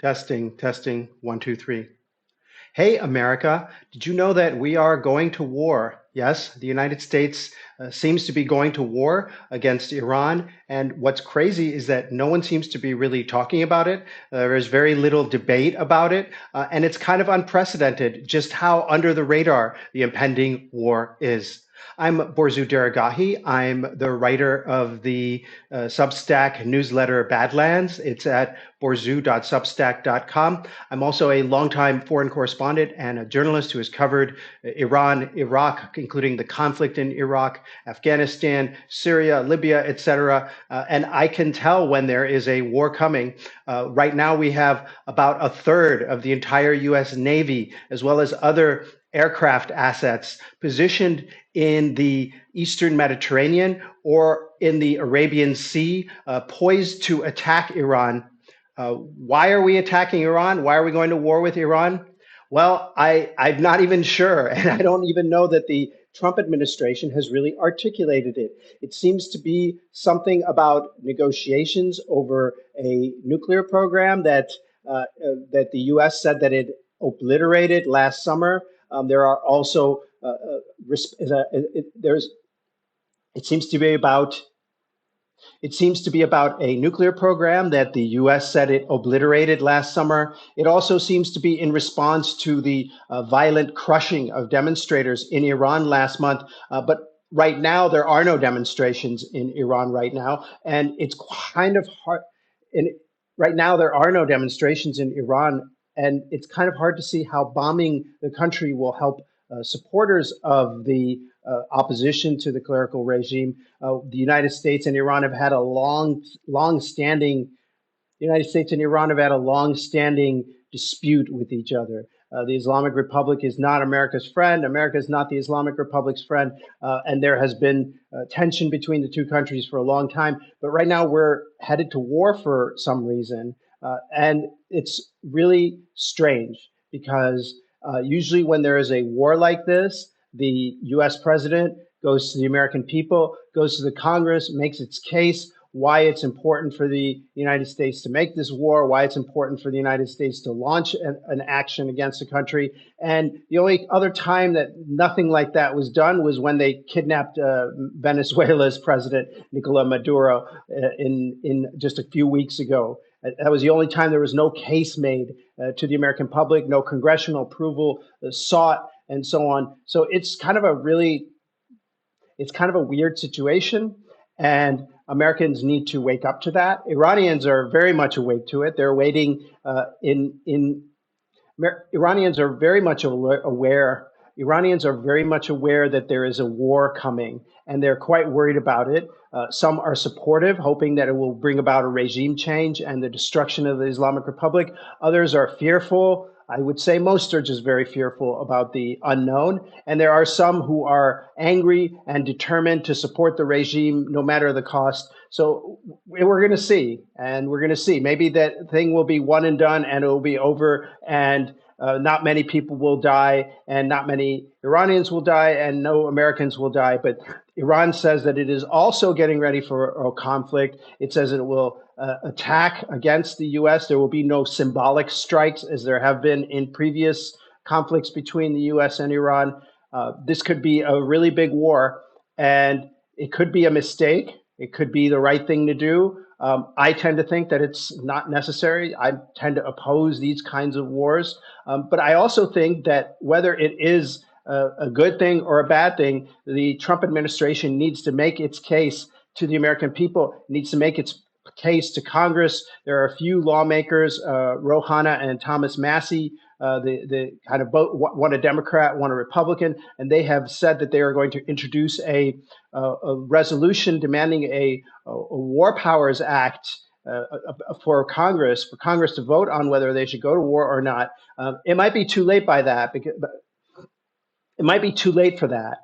Testing, testing, one, two, three. Hey, America, did you know that we are going to war? Yes, the United States seems to be going to war against Iran. And what's crazy is that no one seems to be really talking about it. There is very little debate about it. And it's kind of unprecedented just how under the radar the impending war is. I'm Borzu Deragahi. I'm the writer of the Substack newsletter Badlands. It's at borzu.substack.com. I'm also a longtime foreign correspondent and a journalist who has covered Iran, Iraq, including the conflict in Iraq, Afghanistan, Syria, Libya, etc. And I can tell when there is a war coming. Right now, we have about a third of the entire U.S. Navy, as well as other aircraft assets positioned in the Eastern Mediterranean or in the Arabian Sea, poised to attack Iran. Why are we attacking Iran? Why are we going to war with Iran? Well, I'm not even sure, and I don't even know that the Trump administration has really articulated it. It seems to be something about negotiations over a nuclear program that the U.S. said that it obliterated last summer. There are also there's it seems to be about a nuclear program that the U.S. said it obliterated last summer. It also seems to be in response to the violent crushing of demonstrators in Iran last month. But right now, there are no demonstrations in Iran right now, and it's kind of hard. And right now, there are no demonstrations in Iran, and it's kind of hard to see how bombing the country will help supporters of the opposition to the clerical regime. The United States and Iran have had a long-standing. The United States and Iran have had a long-standing dispute with each other. The Islamic Republic is not America's friend. America is not the Islamic Republic's friend. And there has been tension between the two countries for a long time. But right now we're headed to war for some reason. And it's really strange because usually when there is a war like this, the US president goes to the American people, goes to the Congress, makes its case, why it's important for the United States to make this war, why it's important for the United States to launch an action against the country. And the only other time that nothing like that was done was when they kidnapped Venezuela's president, Nicolas Maduro, in just a few weeks ago. That was the only time there was no case made to the American public, no congressional approval sought, and so on. So it's kind of a weird situation, and Americans need to wake up to that. Iranians are very much awake to it. They're waiting Iranians are very much aware. Iranians are very much aware that there is a war coming, and they're quite worried about it. Some are supportive, hoping that it will bring about a regime change and the destruction of the Islamic Republic. Others are fearful. I would say most are just very fearful about the unknown. And there are some who are angry and determined to support the regime no matter the cost. So we're going to see, and we're going to see. Maybe that thing will be one and done and it will be over, and not many people will die, and not many Iranians will die, and no Americans will die. But Iran says that it is also getting ready for a conflict. It says it will attack against the U.S. There will be no symbolic strikes as there have been in previous conflicts between the U.S. and Iran. This could be a really big war, and it could be a mistake. It could be the right thing to do. I tend to think that it's not necessary. I tend to oppose these kinds of wars. But I also think that whether it is a good thing or a bad thing, the Trump administration needs to make its case to the American people, needs to make its case to Congress. There are a few lawmakers, Rohana and Thomas Massey, the kind of both, one a Democrat, one a Republican, and they have said that they are going to introduce a resolution demanding a War Powers Act for Congress to vote on whether they should go to war or not. It might be too late by that, because it might be too late for that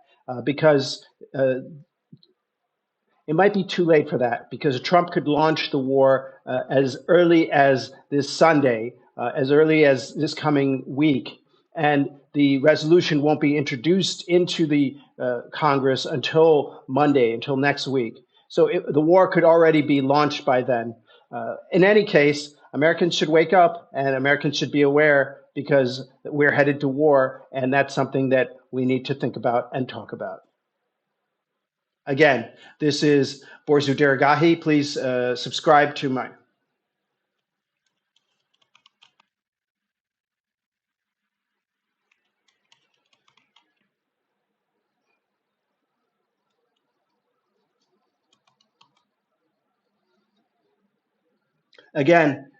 because it might be too late for that because Trump could launch the war as early as this Sunday, as early as this coming week, and the resolution won't be introduced into the Congress until Monday, until next week. So the war could already be launched by then. In any case, Americans should wake up and Americans should be aware because we're headed to war, and that's something that we need to think about and talk about. Again, this is Borzu Deragahi. Please subscribe to my.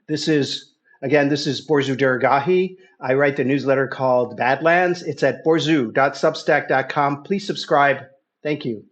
This is Borzu Deragahi. I write the newsletter called Badlands. It's at borzu.substack.com. Please subscribe. Thank you.